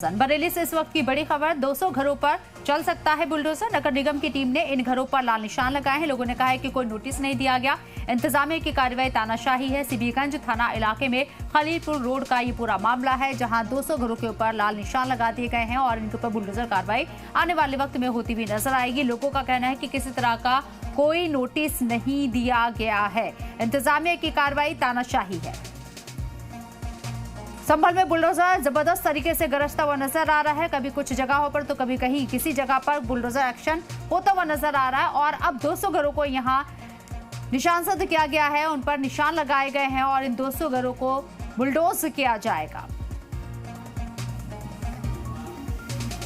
बरेली से इस वक्त की बड़ी खबर, 200 घरों पर चल सकता है बुलडोजर। नगर निगम की टीम ने इन घरों पर लाल निशान लगाए हैं। लोगों ने कहा है कि कोई नोटिस नहीं दिया गया। इंतजामिया की कार्रवाई तानाशाही है। सिबीगंज थाना इलाके में खलीलपुर रोड का ये पूरा मामला है, जहां 200 घरों के ऊपर लाल निशान लगा दिए गए हैं और इनके ऊपर बुलडोजर कार्रवाई आने वाले वक्त में होती हुई नजर आएगी। लोगों का कहना है कि किसी तरह का कोई नोटिस नहीं दिया गया है। इंतजामिया की कार्रवाई तानाशाही है। संभल में बुलडोजर जबरदस्त तरीके से गरजता हुआ नजर आ रहा है। कभी कुछ जगहों पर तो कभी कहीं किसी जगह पर बुलडोजर एक्शन होता हुआ नजर आ रहा है। और अब 200 घरों को यहाँ निशानबंद किया गया है, उन पर निशान लगाए गए हैं और इन 200 घरों को बुलडोज किया जाएगा।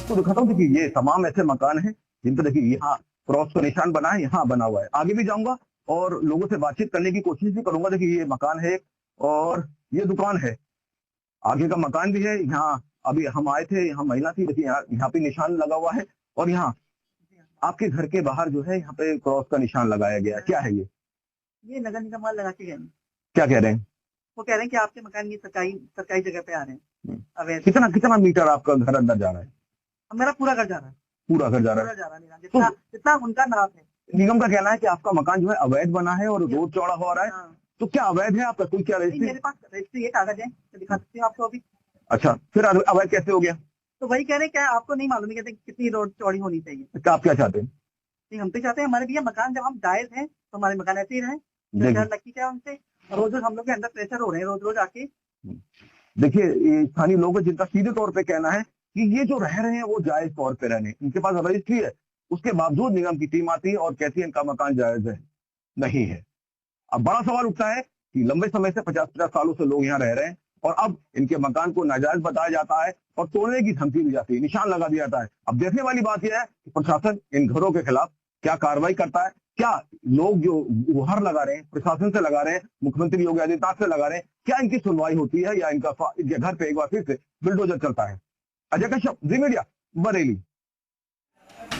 तो दिखाता हूँ, देखिए ये तमाम ऐसे मकान हैं जिन पर देखिए यहाँ क्रॉस का निशान बना है, यहाँ बना हुआ है। आगे भी जाऊंगा और लोगों से बातचीत करने की कोशिश भी करूंगा। देखिए ये मकान है और ये दुकान है, आगे का मकान भी है। यहाँ अभी हम आए थे, यहाँ महिला थी, देखिए यहाँ पे निशान लगा हुआ है और यहाँ आपके घर के बाहर जो है यहाँ पे क्रॉस का निशान लगाया गया है। क्या है ये नगर निगम वाले लगा के गए। क्या कह रहे हैं? वो कह रहे हैं कि आपके मकान ये सरकारी जगह पे आ रहे हैं। अवैध। कितना मीटर आपका घर अंदर जा रहा है? मेरा पूरा घर जा रहा है। पूरा घर जा रहा है। जितना उनका नाम है। निगम का कहना है कि आपका मकान जो है अवैध बना है और रोड चौड़ा हो रहा है। तो क्या अवैध है आपका? कोई क्या रजिस्ट्री? मेरे पास रजिस्ट्री ये कागज है, तो दिखा सकती हूँ आपको अभी। अच्छा, फिर अवैध कैसे हो गया? तो वही कह रहे हैं, क्या आपको नहीं मालूम है कहते कितनी रोड चौड़ी होनी चाहिए? क्या आप क्या चाहते हैं? नहीं, हम तो चाहते हैं हमारे भैया मकान जब हम जायज हैं तो हमारे मकान ऐसे ही रहे। लड़की क्या उनसे रोज रोज हम लोग के अंदर प्रेशर हो रहे हैं, रोज रोज आके। देखिए स्थानीय लोग जिनका सीधे तौर पे कहना है कि ये जो रह रहे हैं वो जायज तौर पे रहने, इनके पास रजिस्ट्री है, उसके बावजूद निगम की टीम आती है और कहती है इनका मकान जायज है, नहीं है। अब बड़ा सवाल उठता है कि लंबे समय से 50-50 सालों से लोग यहाँ रह रहे हैं और अब इनके मकान को नाजायज बताया जाता है और तोड़ने की धमकी दी जाती है, निशान लगा दिया जाता है। अब देखने वाली बात यह है कि प्रशासन इन घरों के खिलाफ क्या कार्रवाई करता है। क्या लोग जो गुहार लगा रहे हैं प्रशासन से लगा रहे हैं, मुख्यमंत्री योगी आदित्यनाथ से लगा रहे हैं, क्या इनकी सुनवाई होती है या इनका घर पे एक बार फिर से बुलडोजर चलता है? अजय कश्यप, जी मीडिया, बरेली।